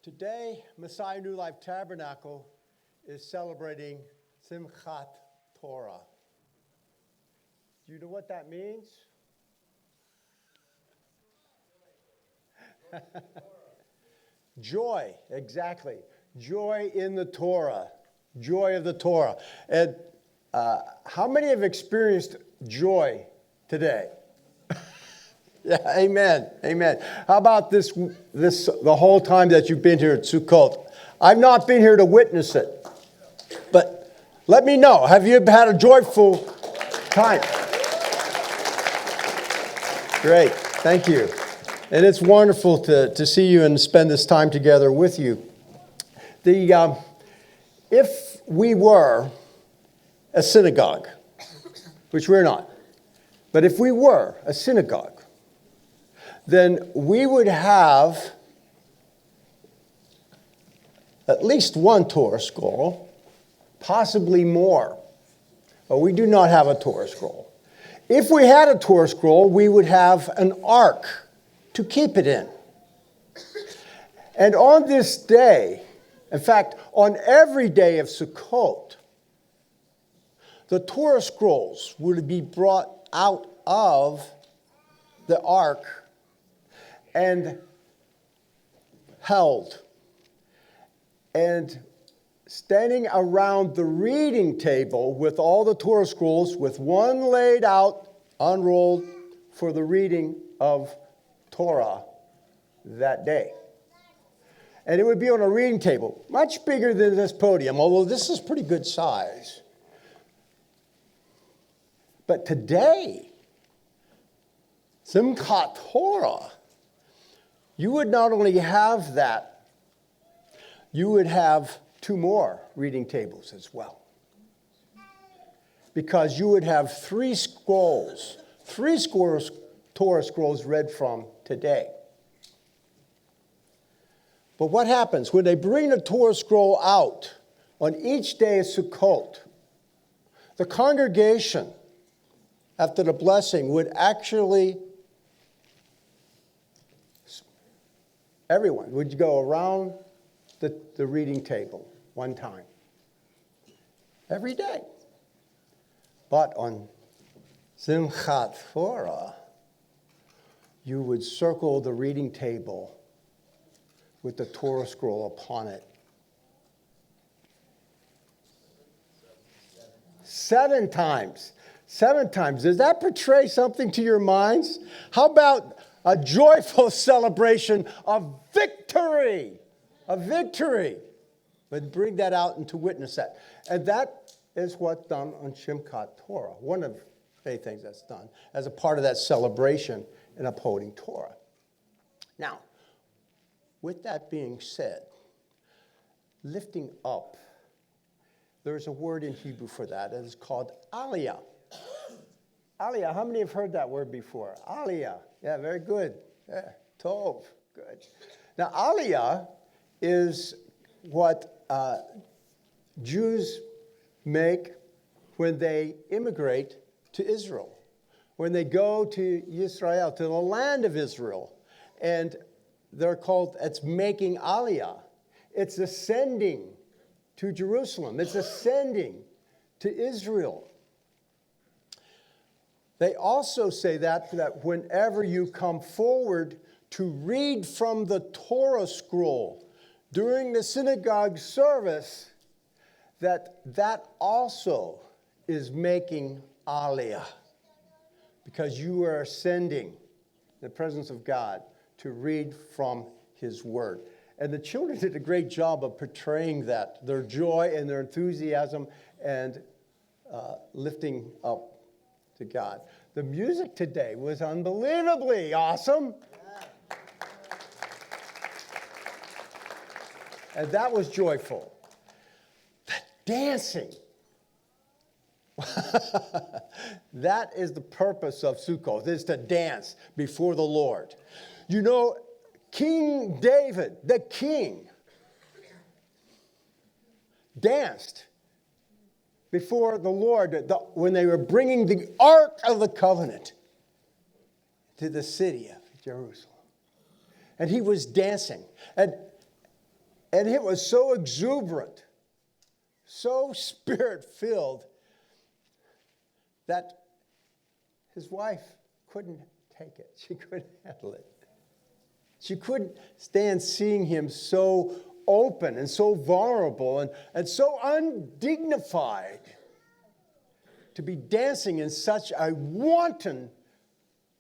Today, Messiah New Life Tabernacle is celebrating Simchat Torah. Do you know what that means? Joy, exactly. Joy in the Torah. Joy of the Torah. And how many have experienced joy today? Yeah, amen, amen. How about this the whole time that you've been here at Sukkot? I've not been here to witness it, but let me know. Have you had a joyful time? Great, thank you. And it's wonderful to see you and spend this time together with you. If we were a synagogue, which we're not, but if we were a synagogue, then we would have at least one Torah scroll, possibly more. But we do not have a Torah scroll. If we had a Torah scroll, we would have an ark to keep it in. And on this day, in fact, on every day of Sukkot, the Torah scrolls would be brought out of the ark and held. And standing around the reading table with all the Torah scrolls, with one laid out, unrolled for the reading of Torah that day. And it would be on a reading table, much bigger than this podium, although this is pretty good size. But today, Simchat Torah, you would not only have that, you would have two more reading tables as well. Because you would have three Torah scrolls read from today. But what happens when they bring the Torah scroll out on each day of Sukkot? The congregation, after the blessing, would actually, everyone would go around the reading table one time. Every day. But on Simchat Torah, you would circle the reading table with the Torah scroll upon it. 7 times. 7 times. Does that portray something to your minds? How about a joyful celebration of victory? A victory. But bring that out and to witness that. And that is what's done on Simchat Torah. One of many things that's done as a part of that celebration in upholding Torah. Now, with that being said, lifting up, there's a word in Hebrew for that, and it's called aliyah. Aliyah, how many have heard that word before? Aliyah, yeah, very good. Yeah, tov, good. Now, aliyah is what Jews make when they immigrate to Israel, when they go to Israel, to the land of Israel, and they're called, it's making aliyah. It's ascending to Jerusalem. It's ascending to Israel. They also say that whenever you come forward to read from the Torah scroll during the synagogue service, that also is making aliyah, because you are ascending in the presence of God to read from his word. And the children did a great job of portraying that, their joy and their enthusiasm and lifting up to God. The music today was unbelievably awesome. And that was joyful. The dancing. That is the purpose of Sukkot, is to dance before the Lord. You know, King David, the king, danced before the Lord when they were bringing the Ark of the Covenant to the city of Jerusalem. And he was dancing. And And it was so exuberant, so spirit-filled, that his wife couldn't take it. She couldn't handle it. She couldn't stand seeing him so open and so vulnerable and so undignified to be dancing in such a wanton,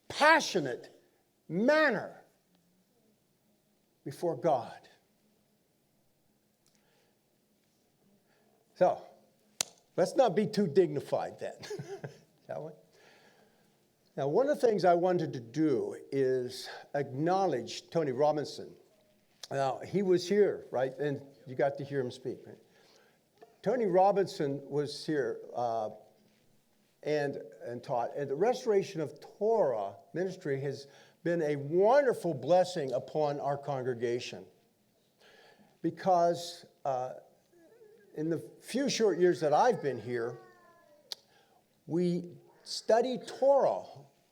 passionate manner before God. So, let's not be too dignified then, shall we? Now, one of the things I wanted to do is acknowledge Tony Robinson. Now, he was here, right? And you got to hear him speak, right? Tony Robinson was here and taught. And the Restoration of Torah ministry has been a wonderful blessing upon our congregation. Because in the few short years that I've been here, we study Torah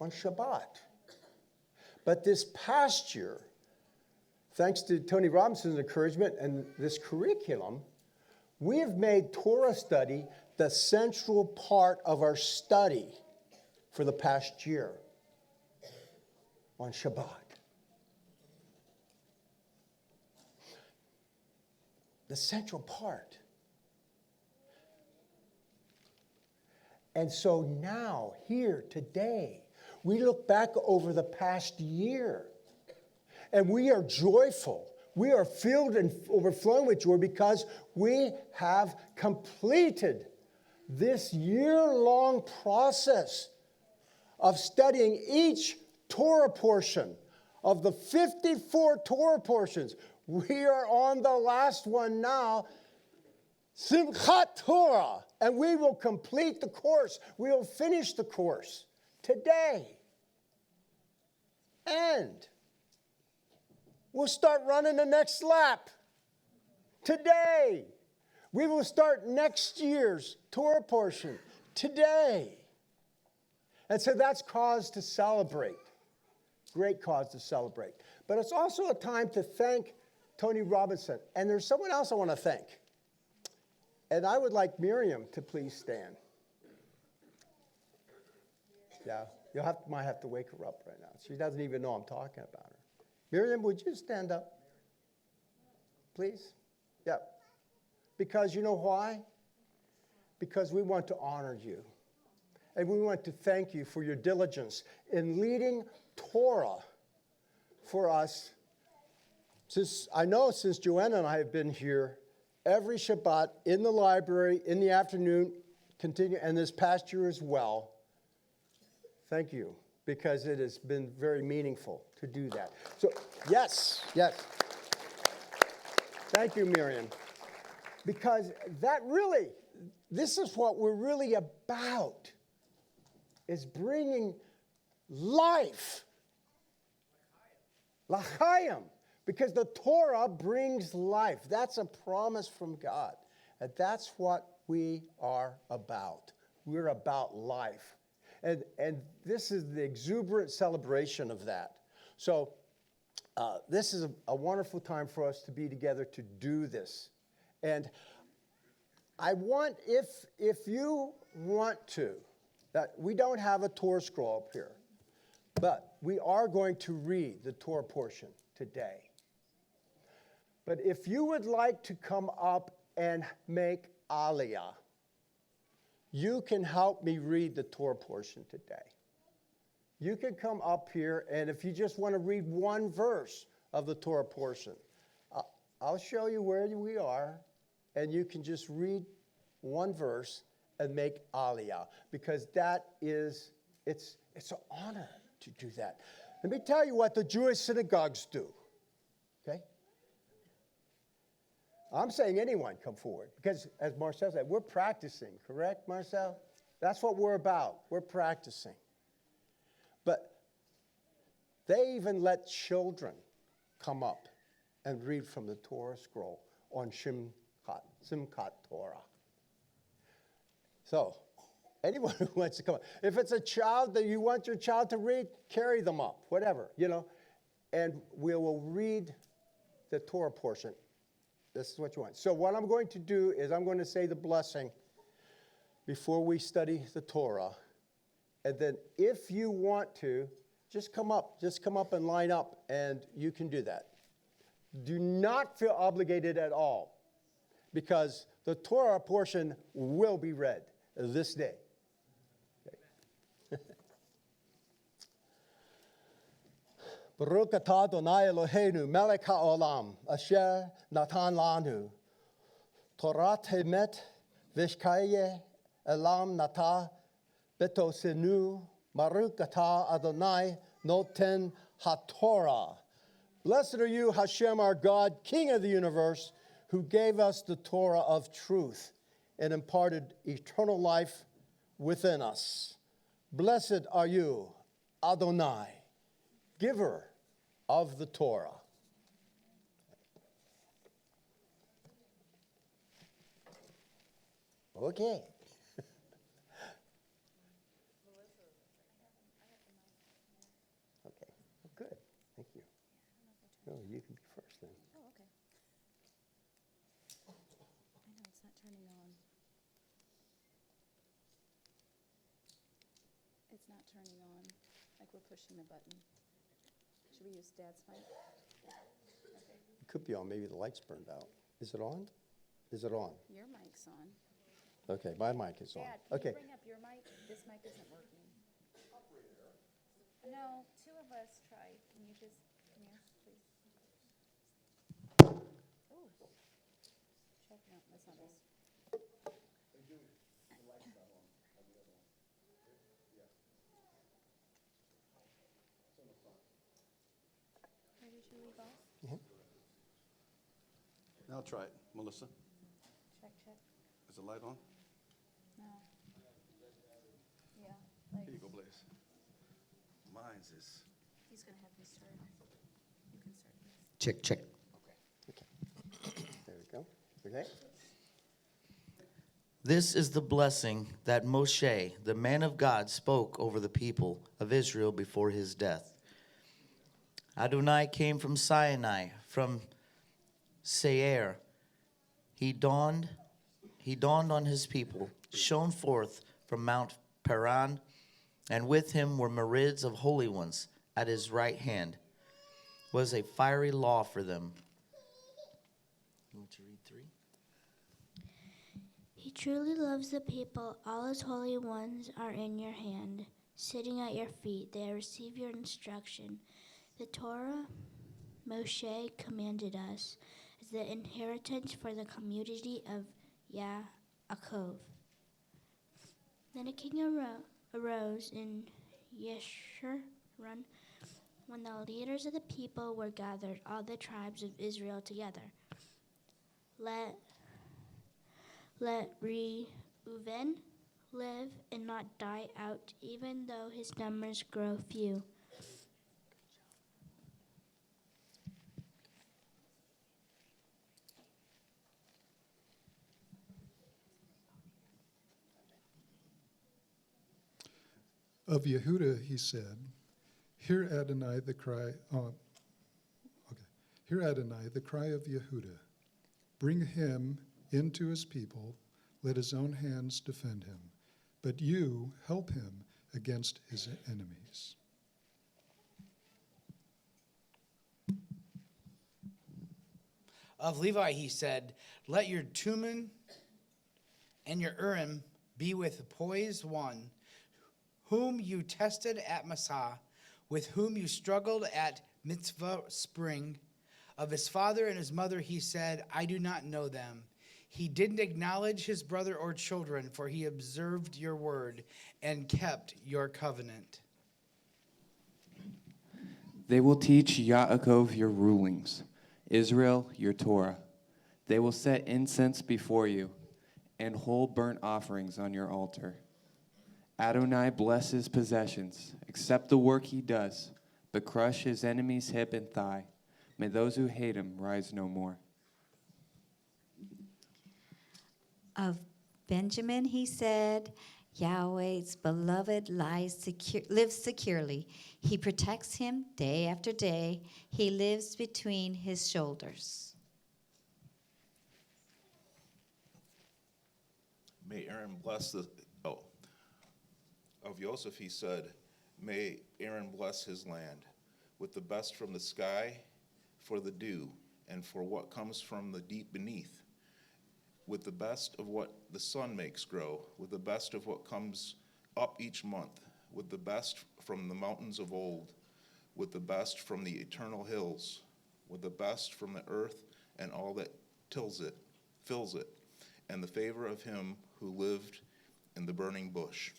on Shabbat. But this past year, thanks to Tony Robinson's encouragement and this curriculum, we have made Torah study the central part of our study for the past year on Shabbat. The central part. And so now, here, today, we look back over the past year, and we are joyful. We are filled and overflowing with joy because we have completed this year-long process of studying each Torah portion of the 54 Torah portions. We are on the last one now, Simchat Torah, and we will complete the course. We will finish the course today. And we'll start running the next lap today. We will start next year's Torah portion today. And so that's cause to celebrate. Great cause to celebrate. But it's also a time to thank Tony Robinson. And there's someone else I want to thank. And I would like Miriam to please stand. Yeah, might have to wake her up right now. She doesn't even know I'm talking about her. Miriam, would you stand up? Please? Yeah. Because you know why? Because we want to honor you. And we want to thank you for your diligence in leading Torah for us. Since Joanna and I have been here every Shabbat in the library, in the afternoon, and this past year as well. Thank you, because it has been very meaningful to do that. So, yes. Thank you, Miriam. Because this is what we're really about, is bringing life. L'chaim. Because the Torah brings life. That's a promise from God. And that's what we are about. We're about life. And this is the exuberant celebration of that. So this is a wonderful time for us to be together to do this. And I want, if you want to, that we don't have a Torah scroll up here, but we are going to read the Torah portion today. But if you would like to come up and make aliyah, you can help me read the Torah portion today. You can come up here, and if you just want to read one verse of the Torah portion, I'll show you where we are, and you can just read one verse and make aliyah, because it's an honor to do that. Let me tell you what the Jewish synagogues do, okay? I'm saying anyone come forward, because as Marcel said, we're practicing, correct, Marcel? That's what we're about. We're practicing. But they even let children come up and read from the Torah scroll on Simchat Torah. So, anyone who wants to come up. If it's a child that you want your child to read, carry them up, whatever, and we will read the Torah portion This is what you want. So what I'm going to do is I'm going to say the blessing before we study the Torah. And then if you want to, just come up and line up, and you can do that. Do not feel obligated at all, because the Torah portion will be read this day. Okay. Baruch atah Adonai Eloheinu melech haolam asher natan lanu Torah emet v'shkaye elam nata betosenu Baruch atah Adonai noten haTorah. Blessed are you, Hashem, our God, King of the universe, who gave us the Torah of truth and imparted eternal life within us. Blessed are you, Adonai, giver of the Torah. Okay. Okay, good. Thank you. No, you can be first then. Oh, okay. I know it's not turning on. It's not turning on, like we're pushing the button. Should we use Dad's mic? Okay. It could be on. Maybe the light's burned out. Is it on? Is it on? Your mic's on. Okay, my mic is on. Dad, can Okay. you bring up your mic? This mic isn't working. No, two of us tried. Can you just, come here, please? Ooh. Check, no, that's not us. Where did you leave off? Now try it, Melissa. Check. Is the light on? No. Yeah, like, Here you go, Blaze. Mine's is. he's gonna have me start. You can start this. Check. Okay. There we go. Okay. This is the blessing that Moshe, the man of God, spoke over the people of Israel before his death. Adonai came from Sinai, from Seir. He dawned on his people, shone forth from Mount Paran, and with him were myriads of holy ones. At his right hand was a fiery law for them. You want to read 3? He truly loves the people. All his holy ones are in your hand. Sitting at your feet, they receive your instruction. The Torah Moshe commanded us as the inheritance for the community of Yaakov. Then a king arose in Yeshurun when the leaders of the people were gathered, all the tribes of Israel together. Let Reuben live and not die out, even though his numbers grow few. Of Yehuda, he said, Hear Adonai the cry. Hear Adonai the cry of Yehuda. Bring him into his people. Let his own hands defend him. But you help him against his enemies. Of Levi, he said, Let your Tumim and your Urim be with the poised one, whom you tested at Massah, with whom you struggled at Mitzvah spring. Of his father and his mother he said, I do not know them. He didn't acknowledge his brother or children, for he observed your word and kept your covenant. They will teach Yaakov your rulings, Israel your Torah. They will set incense before you and hold burnt offerings on your altar. Adonai bless his possessions, accept the work he does, but crush his enemies' hip and thigh. May those who hate him rise no more. Of Benjamin he said, Yahweh's beloved lives securely. He protects him day after day. He lives between his shoulders. may Aaron bless of Joseph he said, may Aaron bless his land with the best from the sky for the dew and for what comes from the deep beneath, with the best of what the sun makes grow, with the best of what comes up each month, with the best from the mountains of old, with the best from the eternal hills, with the best from the earth and all that fills it, and the favor of him who lived in the burning bush.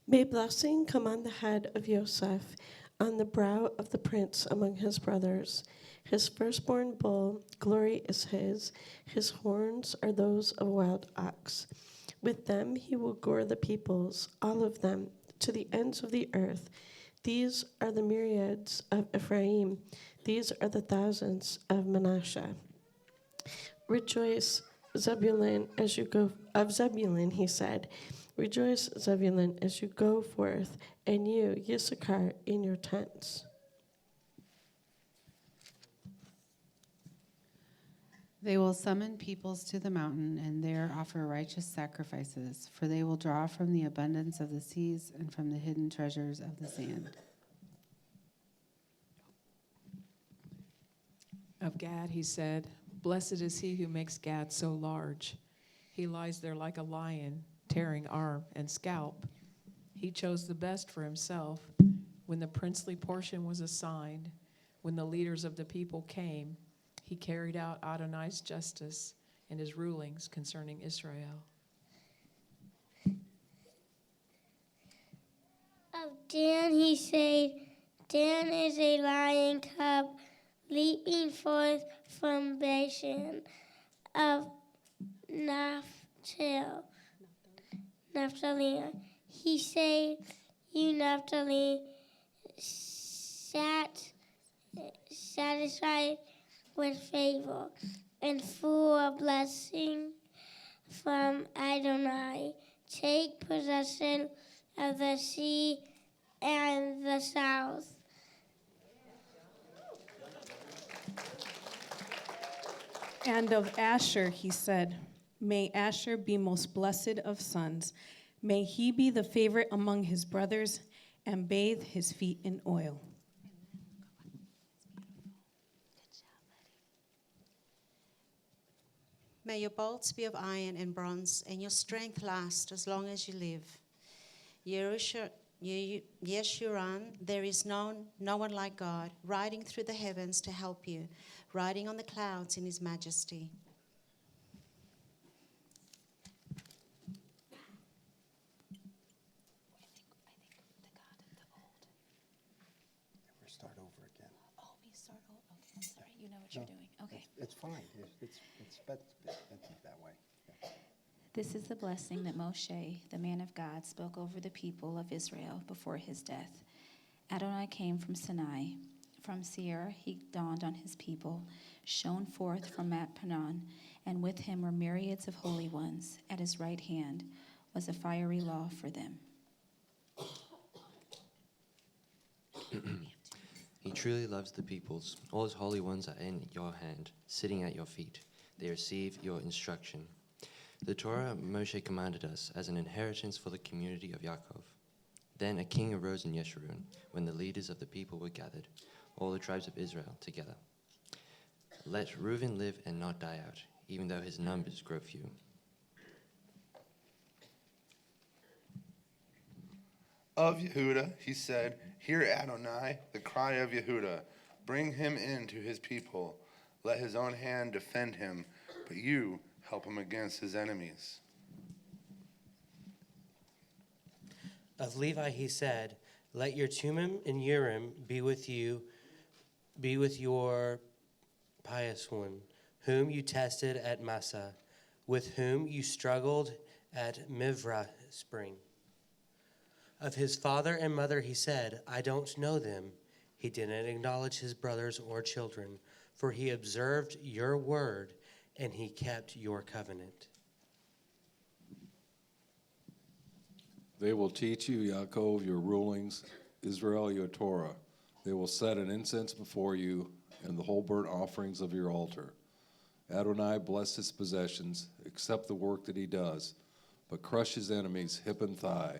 May blessing come on the head of Joseph, on the brow of the prince among his brothers. His firstborn bull, glory is his horns are those of a wild ox. With them he will gore the peoples, all of them, to the ends of the earth. These are the myriads of Ephraim, these are the thousands of Manasseh. Rejoice, Zebulun, as you go, of Zebulun, he said. Rejoice, Zebulun, as you go forth, and you, Issachar, in your tents. They will summon peoples to the mountain and there offer righteous sacrifices, for they will draw from the abundance of the seas and from the hidden treasures of the sand. Of Gad, he said, blessed is he who makes Gad so large. He lies there like a lion, tearing arm and scalp. He chose the best for himself. When the princely portion was assigned, when the leaders of the people came, he carried out Adonai's justice and his rulings concerning Israel. Of Dan he said, Dan is a lion cub leaping forth from Bashan. Of Naphtali, he said, you Naphtali, satisfied with favor and full of blessing from Adonai. Take possession of the sea and the south. And of Asher he said, may Asher be most blessed of sons. May he be the favorite among his brothers and bathe his feet in oil. May your bolts be of iron and bronze, and your strength last as long as you live. Yeshurun, there is no one like God, riding through the heavens to help you, riding on the clouds in his majesty. We start over again. Oh, we start over. Okay, I'm sorry. You know what you're doing. Okay. It's fine. It's better that way. Yeah. This is the blessing that Moshe, the man of God, spoke over the people of Israel before his death. Adonai came from Sinai. From Seir he dawned on his people, shone forth from Mount Paran, and with him were myriads of holy ones. At his right hand was a fiery law for them. He truly loves the peoples. All his holy ones are in your hand, sitting at your feet. They receive your instruction. The Torah Moshe commanded us as an inheritance for the community of Yaakov. Then a king arose in Yeshurun, when the leaders of the people were gathered, all the tribes of Israel together. Let Reuben live and not die out, even though his numbers grow few. Of Yehuda, he said, hear Adonai, the cry of Yehuda. Bring him in to his people. Let his own hand defend him, but you help him against his enemies. Of Levi he said, let your Tumim and Urim be with you, be with your pious one, whom you tested at Massah, with whom you struggled at Mivrah spring. Of his father and mother he said, I don't know them. He didn't acknowledge his brothers or children, for he observed your word and he kept your covenant. They will teach you, Yaakov, your rulings, Israel, your Torah. They will set an incense before you and the whole burnt offerings of your altar. Adonai bless his possessions, accept the work that he does, but crush his enemies hip and thigh.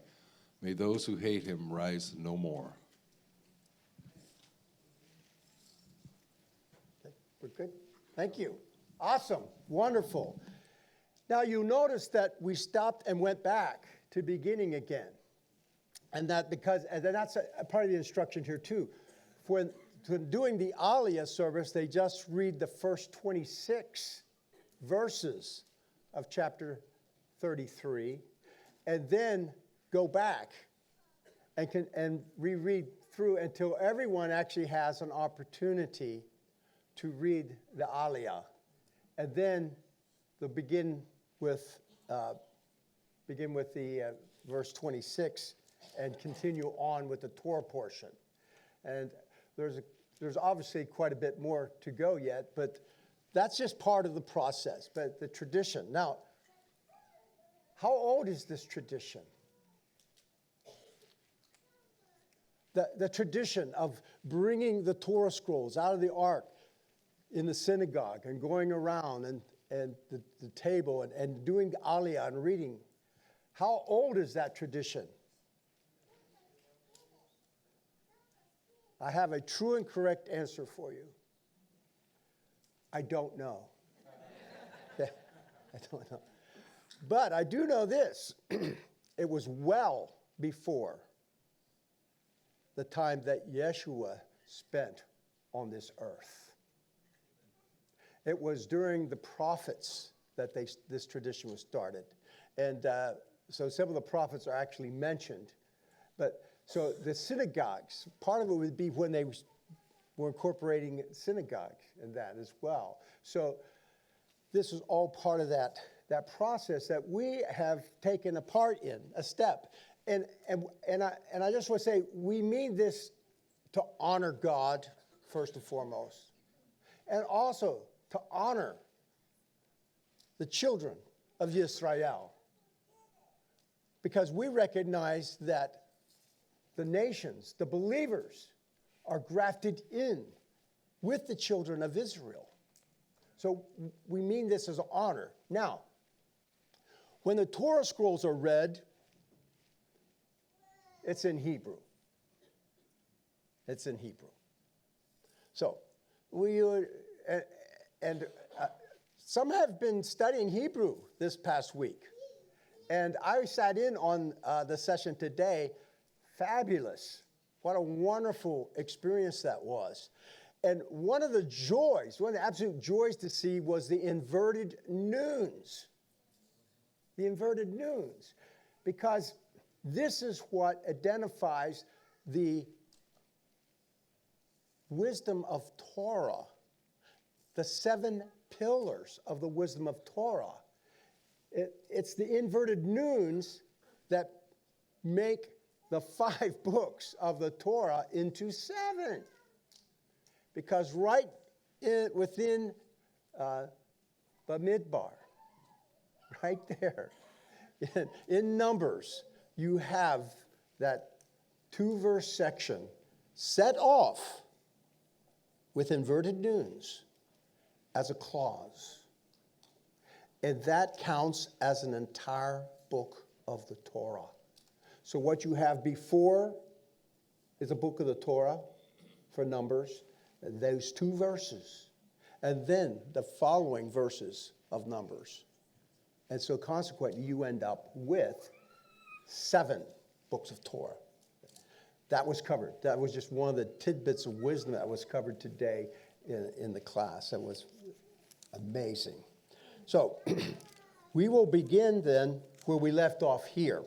May those who hate him rise no more. Okay, we're good? Thank you. Awesome. Wonderful. Now you notice that we stopped and went back to beginning again. And that's a part of the instruction here too. When doing the Aliyah service, they just read the first 26 verses of chapter 33, and then go back and reread through until everyone actually has an opportunity to read the Aliyah. And then they'll begin with the verse 26 and continue on with the Torah portion. And there's obviously quite a bit more to go yet, but that's just part of the process, but the tradition. Now, how old is this tradition? The tradition of bringing the Torah scrolls out of the ark in the synagogue and going around and the table and doing the Aliyah and reading. How old is that tradition? I have a true and correct answer for you. I don't know. I don't know. But I do know this. It was well before the time that Yeshua spent on this earth. It was during the prophets that this tradition was started. And so some of the prophets are actually mentioned. But so the synagogues, part of it would be when they were incorporating synagogue and that as well. So this is all part of that process that we have taken a part in, a step. And I just want to say, we mean this to honor God first and foremost, and also to honor the children of Israel, because we recognize that the nations, the believers, are grafted in with the children of Israel. So we mean this as an honor. Now, when the Torah scrolls are read, it's in Hebrew. It's in Hebrew. So some have been studying Hebrew this past week. And I sat in on the session today. Fabulous. What a wonderful experience that was. And one of the absolute joys to see was the inverted noons. The inverted noons. Because this is what identifies the wisdom of Torah, the 7 pillars of the wisdom of Torah. It's the inverted noons that make the 5 books of the Torah into 7. Because right within the Midbar, right there, in Numbers, you have that 2-verse section set off with inverted noons as a clause. And that counts as an entire book of the Torah. So what you have before is a book of the Torah for Numbers, those 2 verses, and then the following verses of Numbers. And so consequently, you end up with 7 books of Torah. That was covered. That was just one of the tidbits of wisdom that was covered today in the class. That was amazing. So we will begin then where we left off here.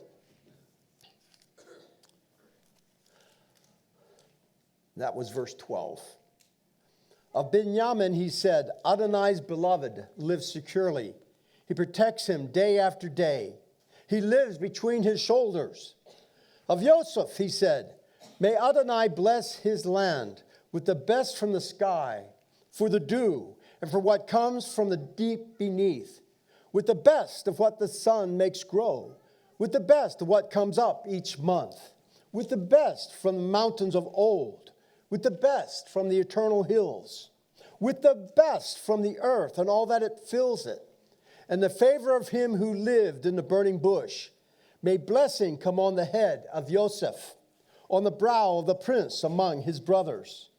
That was verse 12. Of Binyamin he said, Adonai's beloved lives securely. He protects him day after day. He lives between his shoulders. Of Yosef he said, may Adonai bless his land with the best from the sky, for the dew, and for what comes from the deep beneath, with the best of what the sun makes grow, with the best of what comes up each month, with the best from the mountains of old, with the best from the eternal hills, with the best from the earth and all that it fills it, and the favor of him who lived in the burning bush. May blessing come on the head of Joseph, on the brow of the prince among his brothers.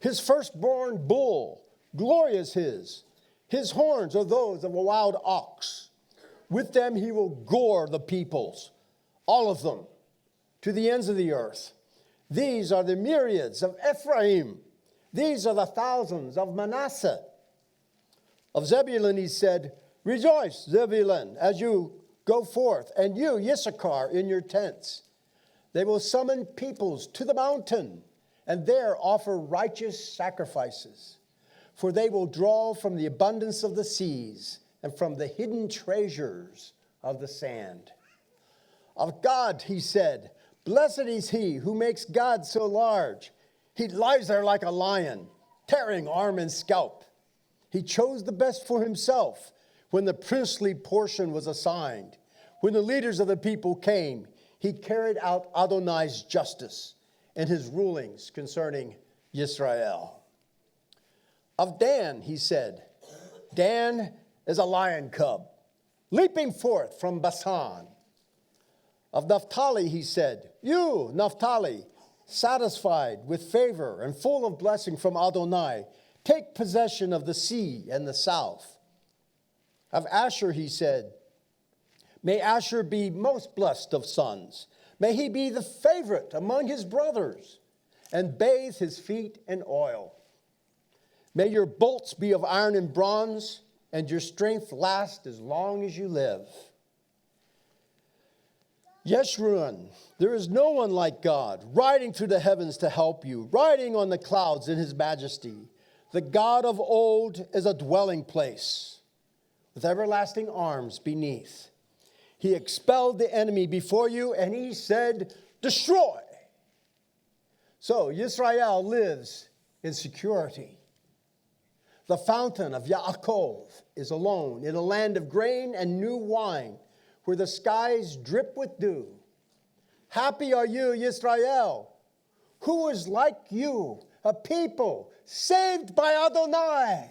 His firstborn bull, glory is his. His horns are those of a wild ox. With them he will gore the peoples, all of them, to the ends of the earth. These are the myriads of Ephraim. These are the thousands of Manasseh. Of Zebulun he said, rejoice, Zebulun, as you go forth, and you, Issachar, in your tents. They will summon peoples to the mountain, and there offer righteous sacrifices. For they will draw from the abundance of the seas and from the hidden treasures of the sand. Of God he said, blessed is he who makes God so large. He lies there like a lion, tearing arm and scalp. He chose the best for himself when the princely portion was assigned. When the leaders of the people came, he carried out Adonai's justice and his rulings concerning Israel. Of Dan, he said, Dan is a lion cub, leaping forth from Basan. Of Naphtali, he said, you, Naphtali, satisfied with favor and full of blessing from Adonai, take possession of the sea and the south. Of Asher, he said, may Asher be most blessed of sons. May he be the favorite among his brothers and bathe his feet in oil. May your bolts be of iron and bronze, and your strength last as long as you live. Yeshurun, there is no one like God, riding through the heavens to help you, riding on the clouds in his majesty. The God of old is a dwelling place, with everlasting arms beneath. He expelled the enemy before you, and he said, destroy. So Yisrael lives in security. The fountain of Yaakov is alone in a land of grain and new wine, where the skies drip with dew. Happy are you, Yisrael, who is like you, a people saved by Adonai,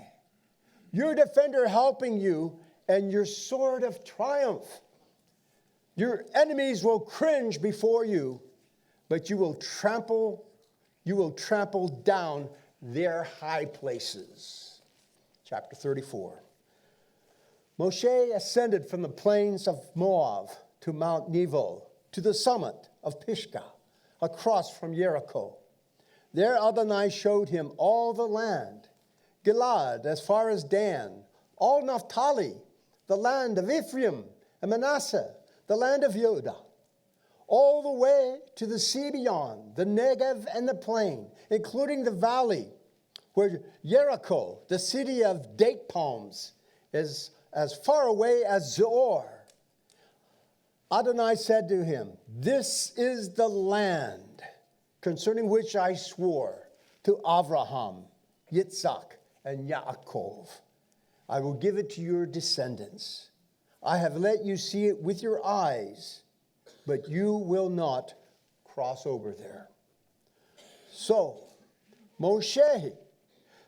your defender helping you, and your sword of triumph. Your enemies will cringe before you, but you will trample down their high places. Chapter 34. Moshe ascended from the plains of Moab to Mount Nebo, to the summit of Pisgah, across from Jericho. There Adonai showed him all the land, Gilad as far as Dan, all Naphtali, the land of Ephraim and Manasseh, the land of Judah, all the way to the sea beyond, the Negev and the plain, including the valley, where Jericho, the city of date palms, is as far away as Zoar. Adonai said to him, this is the land concerning which I swore to Abraham, Yitzhak, and Yaakov. I will give it to your descendants. I have let you see it with your eyes, but you will not cross over there. So, Moshe,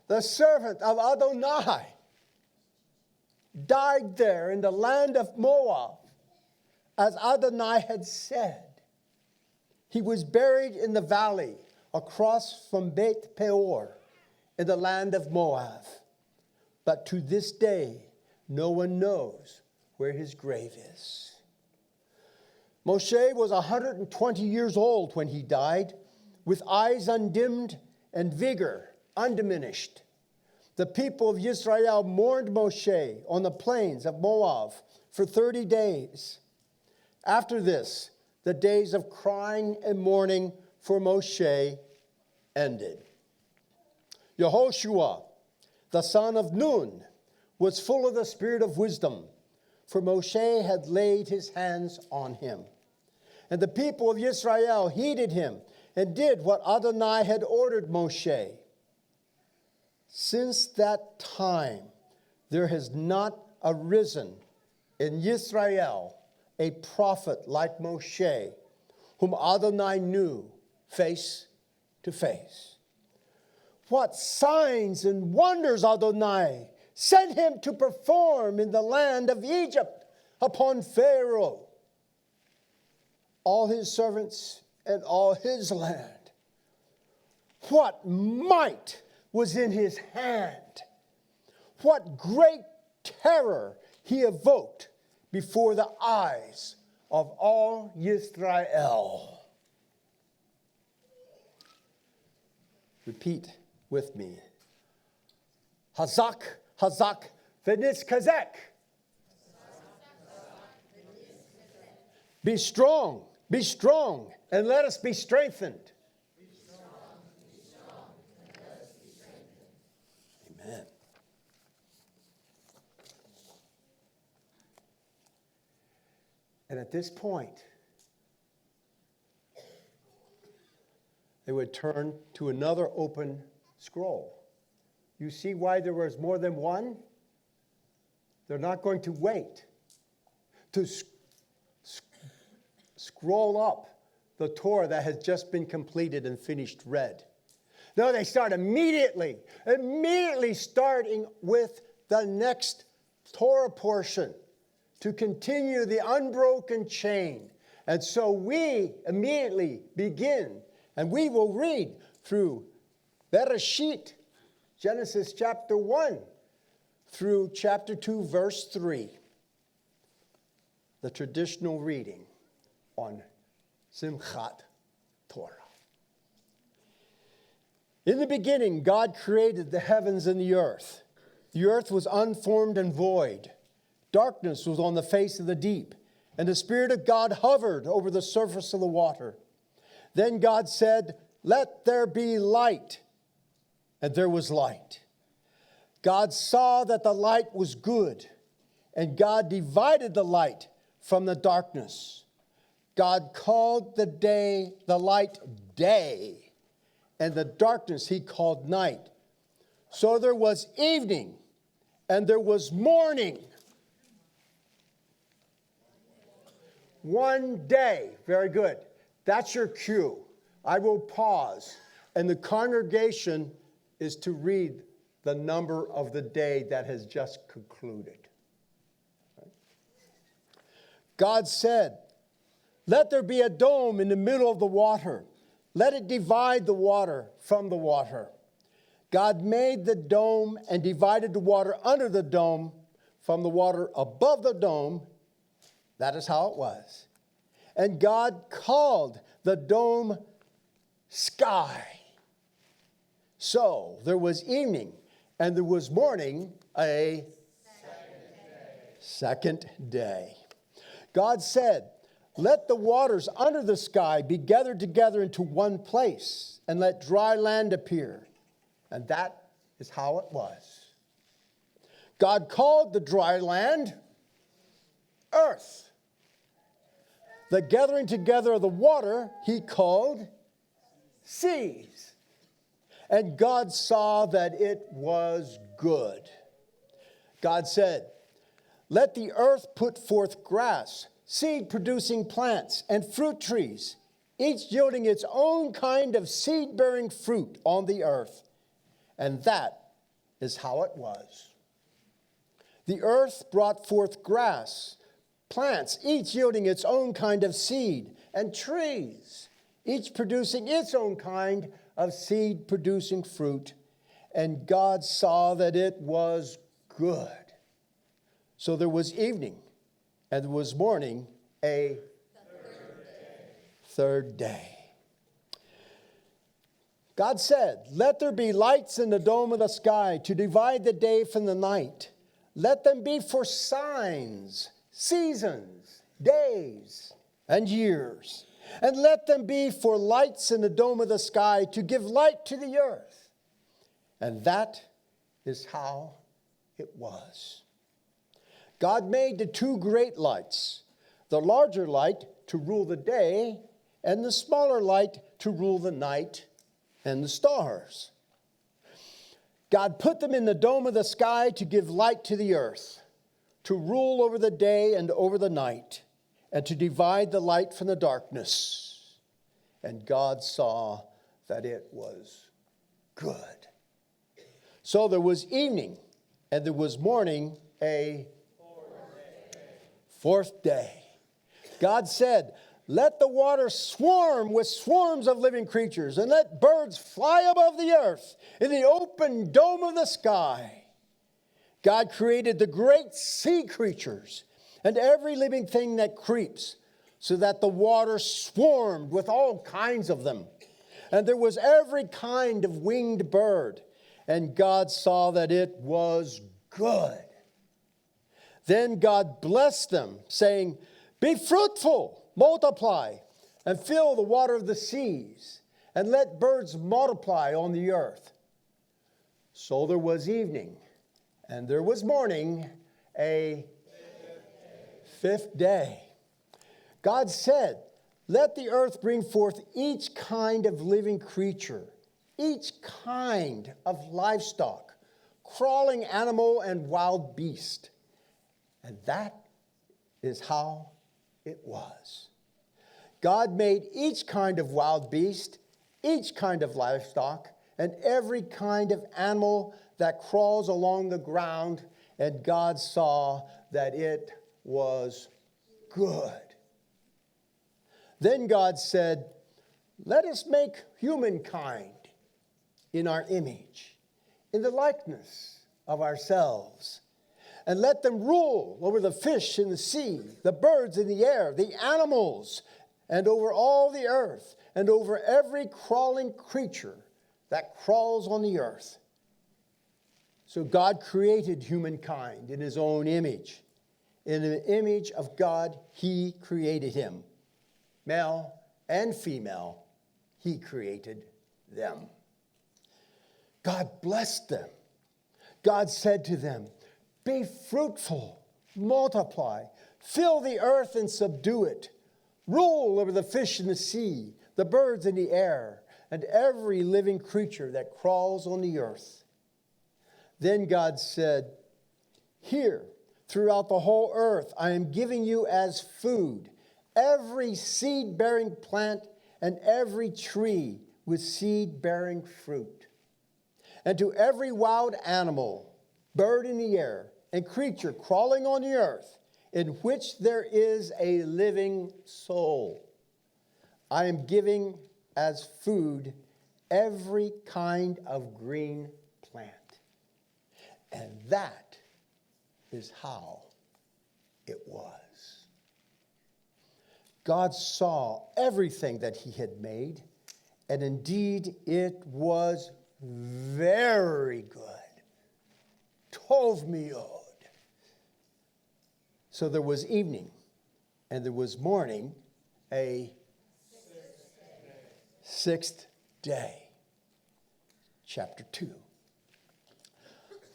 the servant of Adonai, died there in the land of Moab, as Adonai had said. He was buried in the valley across from Beit Peor in the land of Moab. But to this day, no one knows where his grave is. Moshe was 120 years old when he died, with eyes undimmed and vigor undiminished. The people of Israel mourned Moshe on the plains of Moab for 30 days. After this, the days of crying and mourning for Moshe ended. Yehoshua, the son of Nun, was full of the spirit of wisdom, for Moshe had laid his hands on him. And the people of Israel heeded him and did what Adonai had ordered Moshe. Since that time, there has not arisen in Israel a prophet like Moshe, whom Adonai knew face to face. What signs and wonders Adonai sent him to perform in the land of Egypt upon Pharaoh, all his servants, and all his land. What might was in his hand. What great terror he evoked before the eyes of all Yisrael. Repeat with me. Hazak, Hazak, v'nitzkazek. Be strong, and let us be strengthened. Amen. And at this point, they would turn to another open scroll. You see why there was more than one? They're not going to wait to scroll up the Torah that has just been completed and finished read. No, they start immediately starting with the next Torah portion to continue the unbroken chain. And so we immediately begin, and we will read through Bereshit, Genesis chapter 1, through chapter 2, verse 3, the traditional reading on Simchat Torah. In the beginning, God created the heavens and the earth. The earth was unformed and void. Darkness was on the face of the deep, and the Spirit of God hovered over the surface of the water. Then God said, "Let there be light," and there was light. God saw that the light was good, and God divided the light from the darkness. God called the light day, and the darkness he called night. So there was evening, and there was morning. One day. Very good. That's your cue. I will pause, and the congregation is to read the number of the day that has just concluded. God said, "Let there be a dome in the middle of the water. Let it divide the water from the water." God made the dome and divided the water under the dome from the water above the dome. That is how it was. And God called the dome sky. So there was evening and there was morning, a second day. God said, "Let the waters under the sky be gathered together into one place, and let dry land appear." And that is how it was. God called the dry land earth. The gathering together of the water he called seas. And God saw that it was good. God said, "Let the earth put forth grass, seed-producing plants, and fruit trees, each yielding its own kind of seed-bearing fruit on the earth." And that is how it was. The earth brought forth grass, plants, each yielding its own kind of seed, and trees, each producing its own kind of seed-producing fruit. And God saw that it was good. So there was evening, and there was morning, a third day. God said, "Let there be lights in the dome of the sky to divide the day from the night. Let them be for signs, seasons, days, and years. And let them be for lights in the dome of the sky to give light to the earth." And that is how it was. God made the two great lights, the larger light to rule the day, and the smaller light to rule the night and the stars. God put them in the dome of the sky to give light to the earth, to rule over the day and over the night, and to divide the light from the darkness. And God saw that it was good. So there was evening, and there was morning, a fourth day. God said, let the water swarm with swarms of living creatures, and let birds fly above the earth in the open dome of the sky. God created the great sea creatures and every living thing that creeps, so that the water swarmed with all kinds of them. And there was every kind of winged bird. And God saw that it was good. Then God blessed them, saying, be fruitful, multiply, and fill the water of the seas, and let birds multiply on the earth. So there was evening, and there was morning, a fifth day. God said, let the earth bring forth each kind of living creature, each kind of livestock, crawling animal and wild beast. And that is how it was. God made each kind of wild beast, each kind of livestock, and every kind of animal that crawls along the ground, and God saw that it was good. Then God said, let us make humankind in our image, in the likeness of ourselves, and let them rule over the fish in the sea, the birds in the air, the animals, and over all the earth, and over every crawling creature that crawls on the earth. So God created humankind in his own image. In the image of God, he created him. Male and female, he created them. God blessed them. God said to them, be fruitful, multiply, fill the earth and subdue it. Rule over the fish in the sea, the birds in the air, and every living creature that crawls on the earth. Then God said, here, throughout the whole earth, I am giving you as food every seed-bearing plant and every tree with seed-bearing fruit. And to every wild animal, bird in the air, and creature crawling on the earth, in which there is a living soul, I am giving as food every kind of green plant. And that is how it was. God saw everything that he had made, and indeed it was very good. Tov miod. So there was evening, and there was morning, a sixth day. Chapter 2.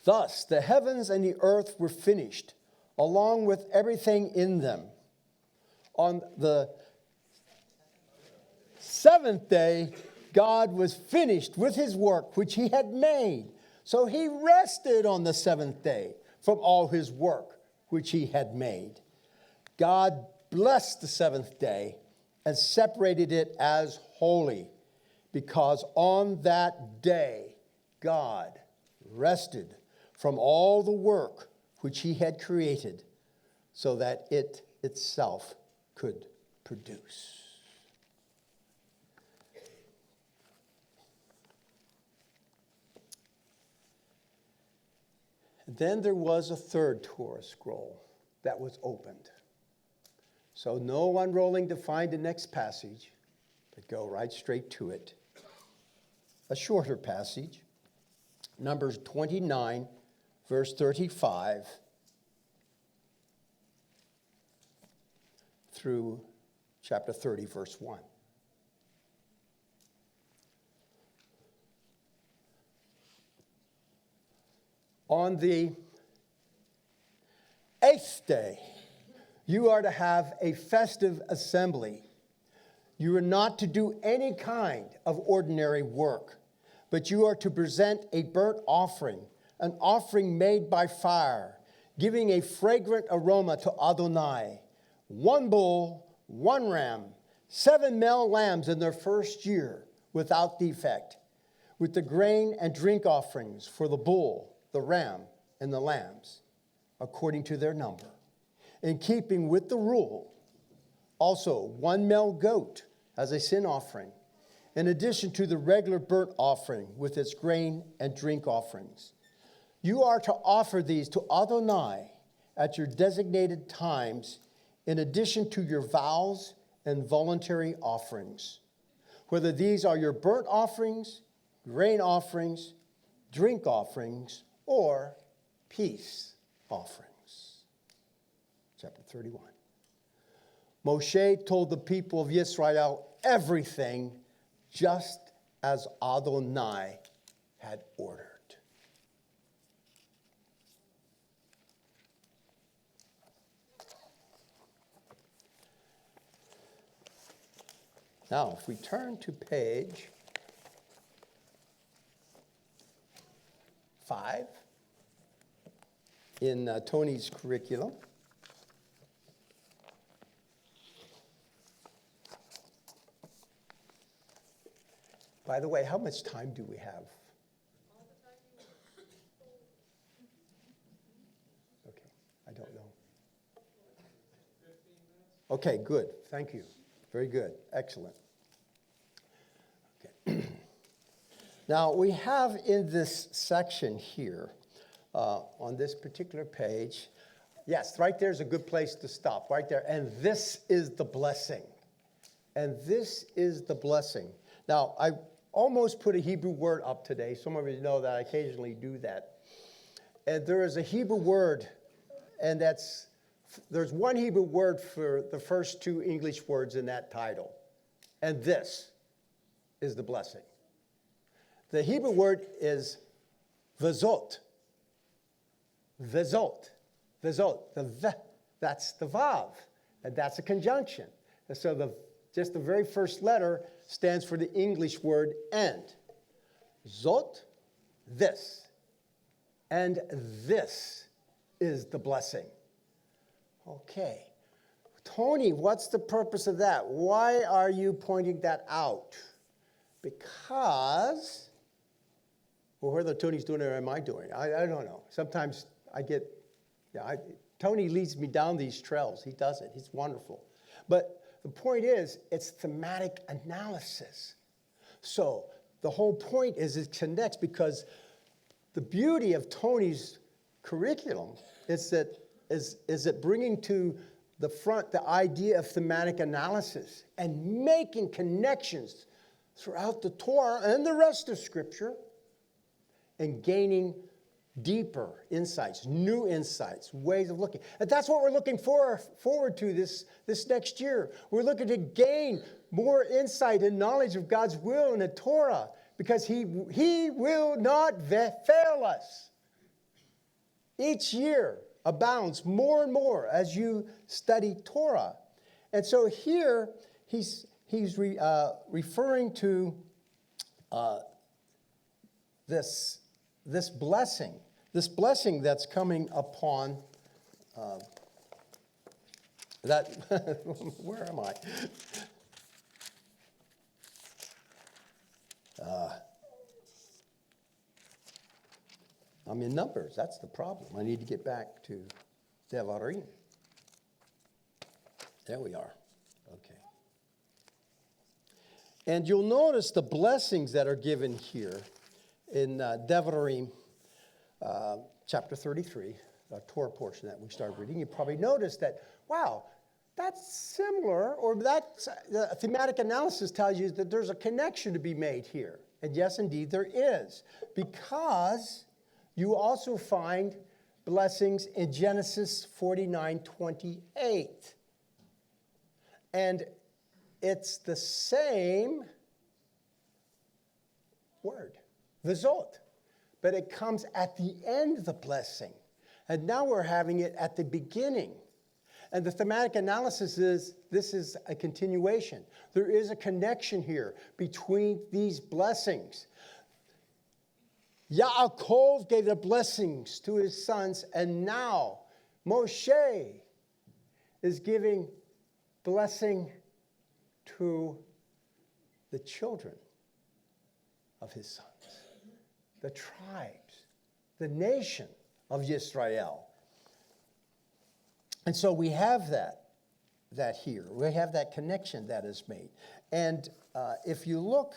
Thus the heavens and the earth were finished, along with everything in them. On the seventh day, God was finished with his work which he had made. So he rested on the seventh day from all his work which he had made. God blessed the seventh day and separated it as holy, because on that day God rested from all the work which he had created, so that it itself could produce. Then there was a third Torah scroll that was opened. So no unrolling to find the next passage, but go right straight to it. A shorter passage, Numbers 29, verse 35 through chapter 30, verse 1. On the eighth day, you are to have a festive assembly. You are not to do any kind of ordinary work, but you are to present a burnt offering, an offering made by fire, giving a fragrant aroma to Adonai. 1 bull, 1 ram, 7 male lambs in their first year, without defect. with the grain and drink offerings for the bull, the ram, and the lambs, according to their number, in keeping with the rule. Also, 1 male goat as a sin offering, in addition to the regular burnt offering with its grain and drink offerings. You are to offer these to Adonai at your designated times, in addition to your vows and voluntary offerings, whether these are your burnt offerings, grain offerings, drink offerings, or peace offerings. Chapter 31. Moshe told the people of Israel everything just as Adonai had ordered. Now, if we turn to page 5 in Tony's curriculum. By the way, how much time do we have? Okay, I don't know. Okay, good. Thank you. Very good. Excellent. Okay. Now, we have in this section here, on this particular page, yes, right there's a good place to stop, right there. And this is the blessing. And this is the blessing. Now, I almost put a Hebrew word up today. Some of you know that I occasionally do that. And there is a Hebrew word, and there's one Hebrew word for the first 2 English words in that title. And this is the blessing. The Hebrew word is vezot. Vezot. Vezot. That's the vav. And that's a conjunction. And so just the very first letter stands for the English word and. Zot, this. And this is the blessing. Okay. Tony, what's the purpose of that? Why are you pointing that out? Because, well, whether Tony's doing it or am I doing it, I don't know. Sometimes I get, Tony leads me down these trails. He does it. He's wonderful. But the point is, it's thematic analysis. So the whole point is it connects, because the beauty of Tony's curriculum is that bringing to the front the idea of thematic analysis and making connections throughout the Torah and the rest of Scripture and gaining deeper insights, new insights, ways of looking. And that's what we're looking forward to this next year. We're looking to gain more insight and knowledge of God's will in the Torah, because He will not fail us. Each year abounds more and more as you study Torah. And so here he's referring to this blessing that's coming upon that. Where am I? I'm in Numbers. That's the problem. I need to get back to Devarim. There we are. Okay. And you'll notice the blessings that are given here in Devarim chapter 33, the Torah portion that we started reading. You probably noticed that, wow, that's similar, or that's the thematic analysis tells you that there's a connection to be made here. And yes, indeed, there is. Because you also find blessings in Genesis 49:28. And it's the same word, vizot, but it comes at the end of the blessing. And now we're having it at the beginning. And the thematic analysis is, this is a continuation. There is a connection here between these blessings. Yaakov gave the blessings to his sons, and now Moshe is giving blessing to the children of his sons. The tribes, the nation of Israel. And so we have that here. We have that connection that is made. And if you look,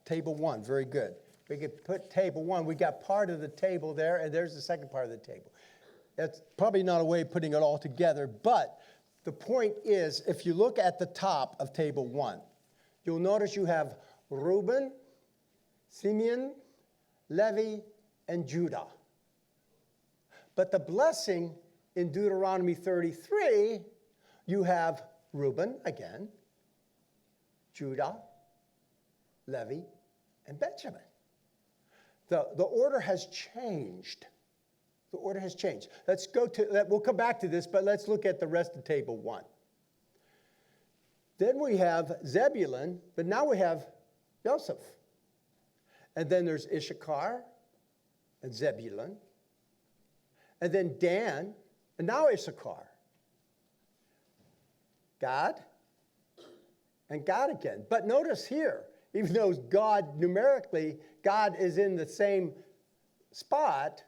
table 1, very good. We could put table 1. We got part of the table there, and there's the second part of the table. That's probably not a way of putting it all together, but the point is, if you look at the top of table 1, you'll notice you have Reuben, Simeon, Levi, and Judah. But the blessing in Deuteronomy 33, you have Reuben again, Judah, Levi, and Benjamin. The order has changed. The order has changed. Let's go to, we'll come back to this, but let's look at the rest of table 1. Then we have Zebulun, but now we have Joseph. And then there's Issachar and Zebulun. And then Dan, and now Issachar. God, and God again. But notice here, even though God numerically, God is in the same spot,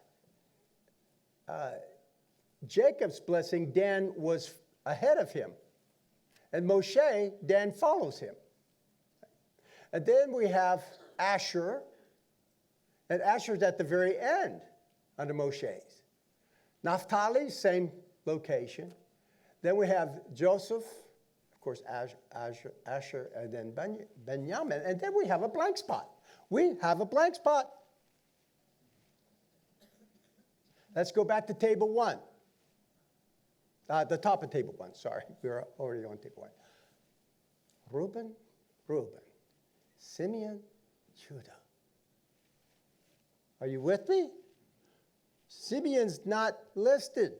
Jacob's blessing, Dan was ahead of him. And Moshe, Dan follows him. And then we have Asher, and Asher's at the very end under Moshe's. Naphtali, same location. Then we have Joseph, of course, Asher, and then Benjamin. And then we have a blank spot. We have a blank spot. Let's go back to table 1. The top of table 1, sorry. We're already on table 1. Reuben, Simeon, Judah. Are you with me? Simeon's not listed.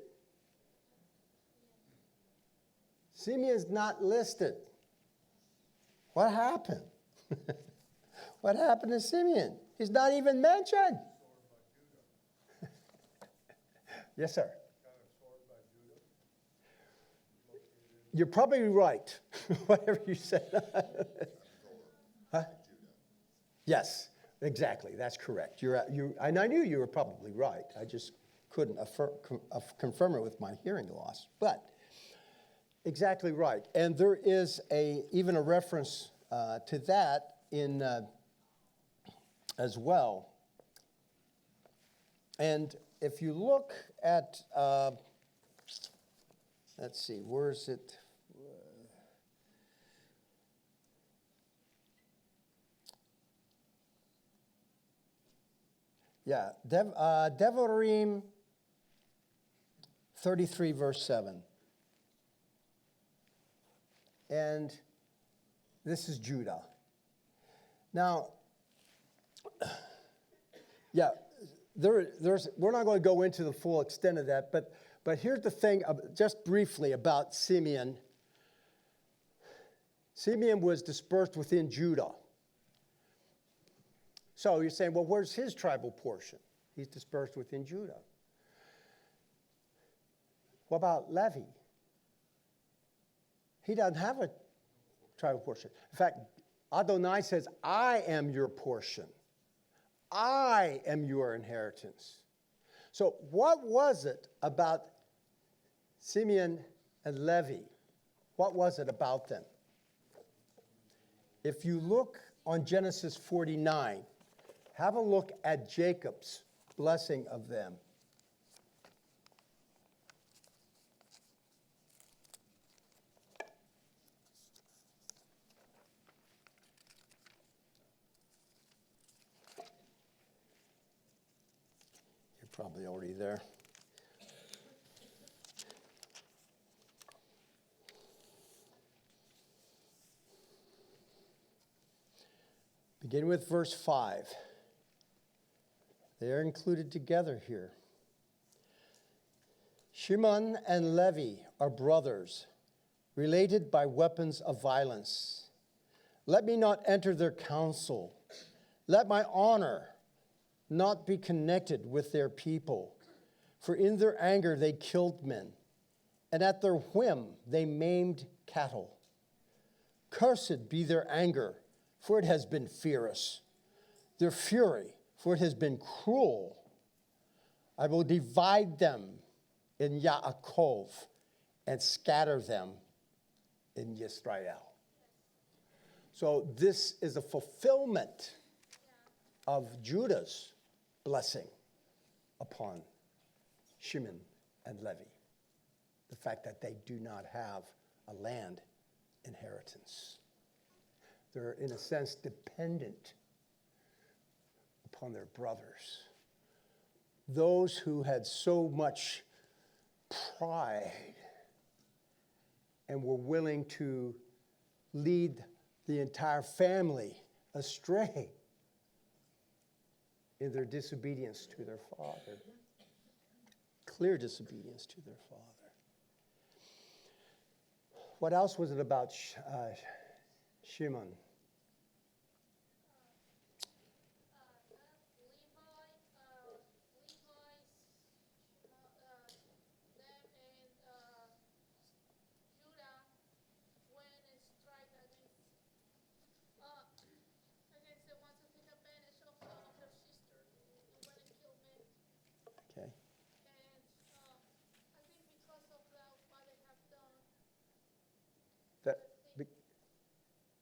Simeon's not listed. What happened? What happened to Simeon? He's not even mentioned. Yes, sir. You're probably right, whatever you said. Huh? Yes, exactly. That's correct. And I knew you were probably right. I just couldn't confirm it with my hearing loss. But exactly right. And there is even a reference to that in as well. And if you look at, let's see, where is it? Devarim 33, verse 7. And this is Judah. Now, we're not going to go into the full extent of that, but here's the thing, just briefly about Simeon. Simeon was dispersed within Judah. So you're saying, well, where's his tribal portion? He's dispersed within Judah. What about Levi? He doesn't have a tribal portion. In fact, Adonai says, I am your portion. I am your inheritance. So what was it about Simeon and Levi? What was it about them? If you look on Genesis 49, have a look at Jacob's blessing of them. You're probably already there. Begin with verse 5. They are included together here. Shimon and Levi are brothers, related by weapons of violence. Let me not enter their counsel. Let my honor not be connected with their people. For in their anger they killed men, and at their whim they maimed cattle. Cursed be their anger, for it has been fierce. Their fury, for it has been cruel. I will divide them in Yaakov and scatter them in Yisrael. So this is a fulfillment of Judah's blessing upon Shimon and Levi. The fact that they do not have a land inheritance. They're, in a sense, dependent upon their brothers. Those who had so much pride and were willing to lead the entire family astray in their disobedience to their father. Clear disobedience to their father. What else was it about Shimon? Okay. That,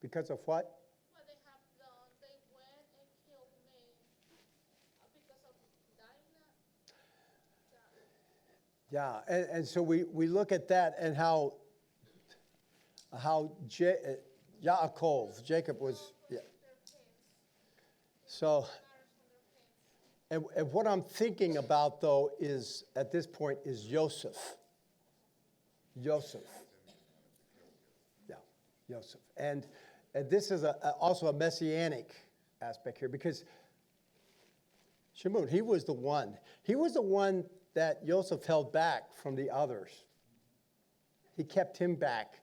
because of what? Yeah, and so we look at that and how Yaakov, Jacob was, yeah. So, and what I'm thinking about, though, is, at this point, is Joseph. Joseph. Yeah, Joseph. And this is also a messianic aspect here, because Shimon, he was the one that Joseph held back from the others. He kept him back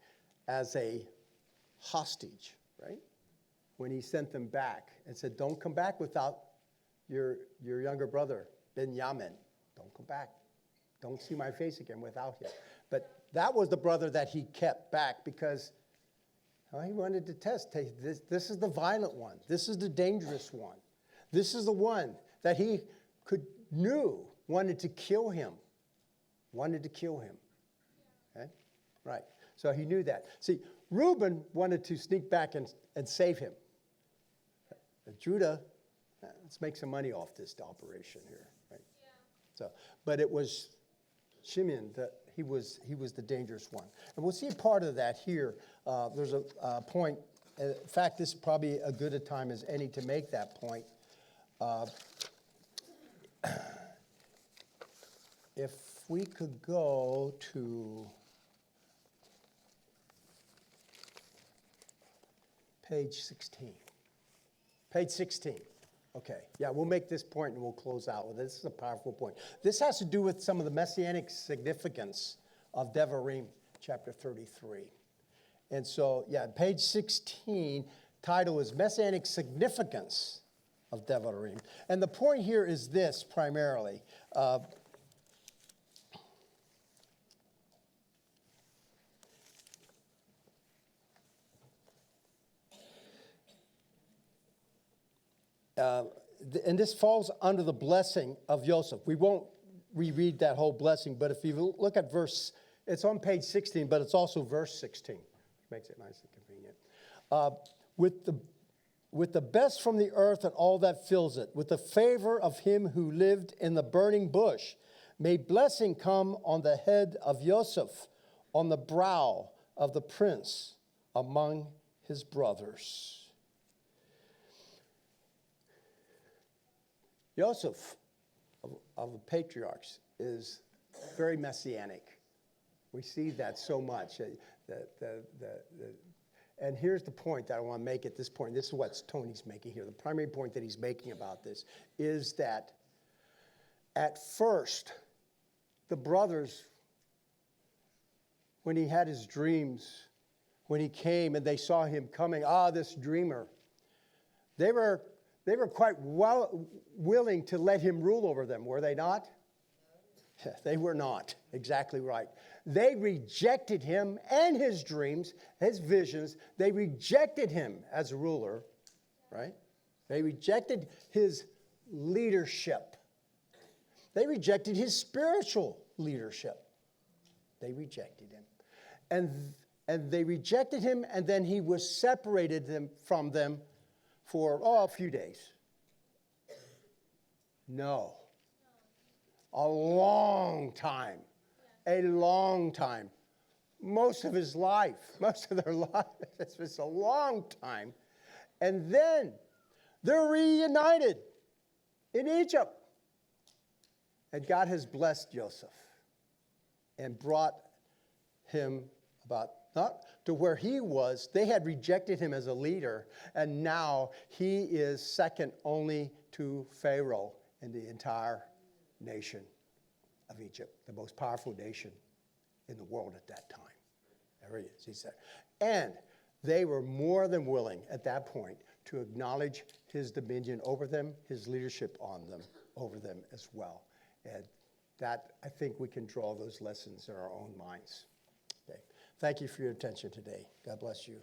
as a hostage, right? When he sent them back and said, don't come back without your younger brother, Benjamin. Don't come back. Don't see my face again without him. But that was the brother that he kept back because he wanted to test. Hey, this is the violent one. This is the dangerous one. This is the one that he knew wanted to kill him. Wanted to kill him. Okay? Right. So he knew that. See, Reuben wanted to sneak back and save him. Judah, let's make some money off this operation here. Right? Yeah. So, but it was Shimon that he was the dangerous one. And we'll see part of that here. There's a point. In fact, this is probably as good a time as any to make that point. If we could go to page 16. Page 16. Okay. Yeah, we'll make this point and we'll close out with it. This is a powerful point. This has to do with some of the messianic significance of Devarim, chapter 33. And so, yeah, page 16, title is Messianic Significance of Devarim. And the point here is this primarily. And this falls under the blessing of Joseph. We won't reread that whole blessing, but if you look at it's on page 16, but it's also verse 16, which makes it nice and convenient. With the best from the earth and all that fills it, with the favor of him who lived in the burning bush, may blessing come on the head of Joseph, on the brow of the prince among his brothers. Joseph, of the patriarchs, is very messianic. We see that so much. And here's the point that I want to make at this point. This is what Tony's making here. The primary point that he's making about this is that at first, the brothers, when he had his dreams, when he came and they saw him coming, this dreamer, they were quite willing to let him rule over them, were they not? They were not exactly right. They rejected him and his dreams, his visions. They rejected him as a ruler, right? They rejected his leadership. They rejected his spiritual leadership. They rejected him. And they rejected him, and then he was separated from them for a few days. No. A long time. A long time. Most of his life, most of their life. It's just a long time. And then they're reunited in Egypt. And God has blessed Joseph and brought him about, not to where he was. They had rejected him as a leader, and now he is second only to Pharaoh in the entire nation of Egypt, the most powerful nation in the world at that time. There he is, he said. And they were more than willing at that point to acknowledge his dominion over them, his leadership on them, over them as well. And that, I think we can draw those lessons in our own minds. Okay. Thank you for your attention today. God bless you.